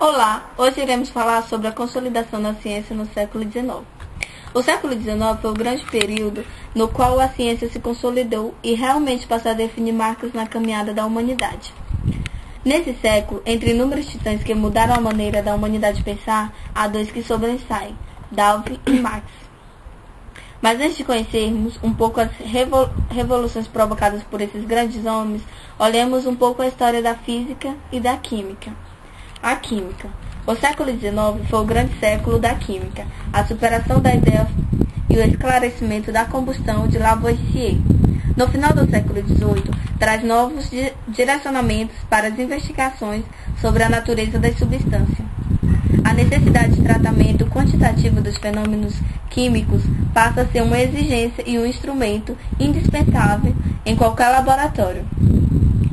Olá, hoje iremos falar sobre a consolidação da ciência no século XIX. O século XIX foi o grande período no qual a ciência se consolidou e realmente passou a definir marcos na caminhada da humanidade. Nesse século, entre inúmeros titãs que mudaram a maneira da humanidade pensar, há dois que sobressaem, Darwin e Marx. Mas antes de conhecermos um pouco as revoluções provocadas por esses grandes homens, olhemos um pouco a história da física e da química. A química. O século XIX foi o grande século da química, a superação da ideia e o esclarecimento da combustão de Lavoisier. No final do século XVIII, traz novos direcionamentos para as investigações sobre a natureza das substâncias. A necessidade de tratamento quantitativo dos fenômenos químicos passa a ser uma exigência e um instrumento indispensável em qualquer laboratório.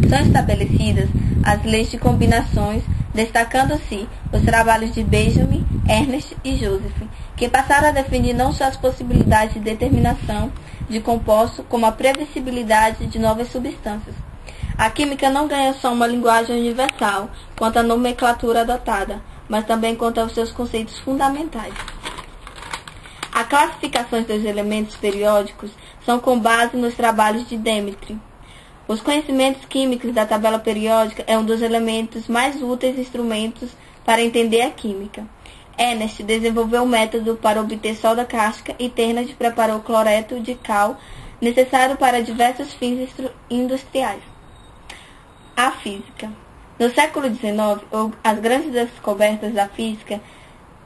São estabelecidas as leis de combinações, destacando-se os trabalhos de Benjamin, Ernst e Joseph, que passaram a definir não só as possibilidades de determinação de compostos, como a previsibilidade de novas substâncias. A química não ganha só uma linguagem universal quanto à nomenclatura adotada, mas também quanto aos seus conceitos fundamentais. As classificações dos elementos periódicos são com base nos trabalhos de Demetri. Os conhecimentos químicos da tabela periódica é um dos elementos mais úteis instrumentos para entender a química. Ernst desenvolveu um método para obter soda cáustica e Ternat preparou cloreto de cal, necessário para diversos fins industriais. A física. No século XIX, as grandes descobertas da física,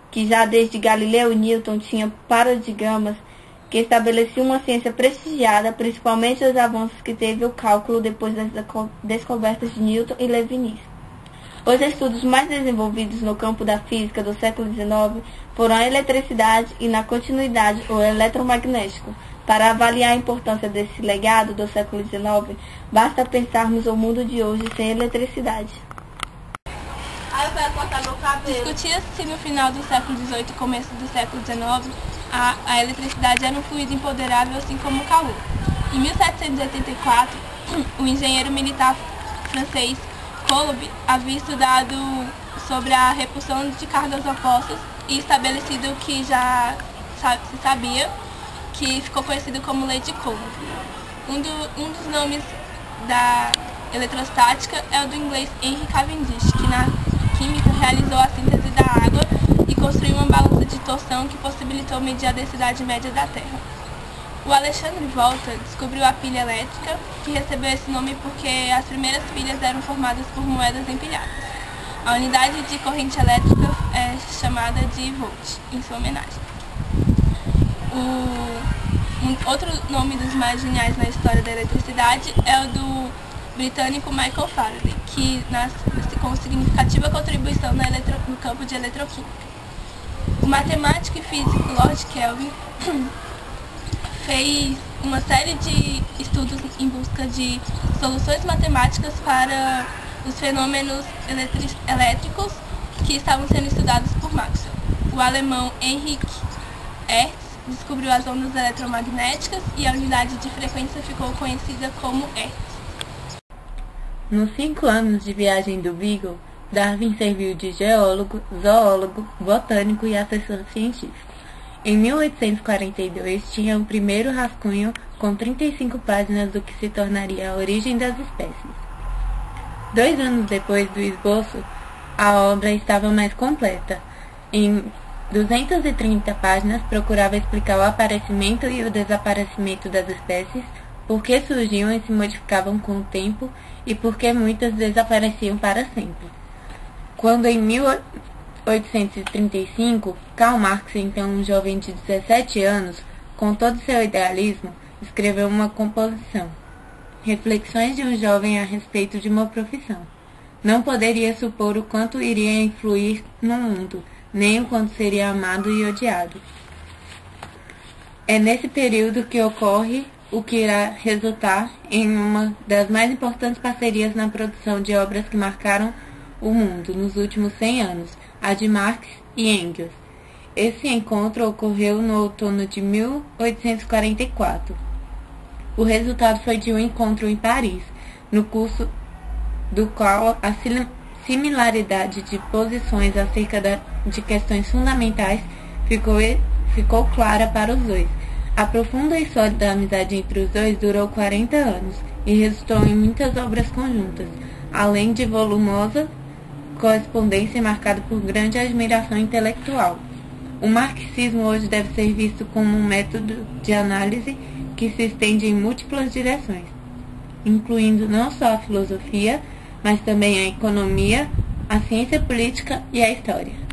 que já desde Galileu e Newton tinham paradigmas que estabeleciam uma ciência prestigiada, principalmente os avanços que teve o cálculo depois das descobertas de Newton e Leibniz. Os estudos mais desenvolvidos no campo da física do século XIX foram a eletricidade e, na continuidade, o eletromagnético. Para avaliar a importância desse legado do século XIX, basta pensarmos o mundo de hoje sem eletricidade. Discutia-se no final do século XVIII e começo do século XIX a eletricidade era um fluido empoderável, assim como o calor. Em 1784, o engenheiro militar francês Coulomb havia estudado sobre a repulsão de cargas opostas e estabelecido que já se sabia, que ficou conhecido como lei de Coulomb. Um dos nomes da eletrostática é o do inglês Henry Cavendish, que na química realizou a síntese da água e construiu uma balança de torção que possibilitou medir a densidade média da Terra. O Alexandre Volta descobriu a pilha elétrica, que recebeu esse nome porque as primeiras pilhas eram formadas por moedas empilhadas. A unidade de corrente elétrica é chamada de volt, em sua homenagem. Outro nome dos mais geniais na história da eletricidade é o do britânico Michael Faraday, que nasce com significativa contribuição no campo de eletroquímica. O matemático e físico Lord Kelvin fez uma série de estudos em busca de soluções matemáticas para os fenômenos elétricos que estavam sendo estudados por Maxwell. O alemão Heinrich Hertz descobriu as ondas eletromagnéticas e a unidade de frequência ficou conhecida como Hertz. Nos 5 anos de viagem do Beagle, Darwin serviu de geólogo, zoólogo, botânico e assessor científico. Em 1842, tinha o primeiro rascunho com 35 páginas do que se tornaria a origem das espécies. 2 anos depois do esboço, a obra estava mais completa. Em 230 páginas, procurava explicar o aparecimento e o desaparecimento das espécies, por que surgiam e se modificavam com o tempo e por que muitas desapareciam para sempre. Quando em 1835, Karl Marx, então um jovem de 17 anos, com todo seu idealismo, escreveu uma composição, Reflexões de um jovem a respeito de uma profissão. Não poderia supor o quanto iria influir no mundo, nem o quanto seria amado e odiado. É nesse período que ocorre o que irá resultar em uma das mais importantes parcerias na produção de obras que marcaram o mundo nos últimos 100 anos, a de Marx e Engels. Esse encontro ocorreu no outono de 1844. O resultado foi de um encontro em Paris, no curso do qual a similaridade de posições acerca de questões fundamentais ficou clara para os dois. A profunda e sólida amizade entre os dois durou 40 anos e resultou em muitas obras conjuntas, além de volumosa correspondência marcada por grande admiração intelectual. O marxismo hoje deve ser visto como um método de análise que se estende em múltiplas direções, incluindo não só a filosofia, mas também a economia, a ciência política e a história.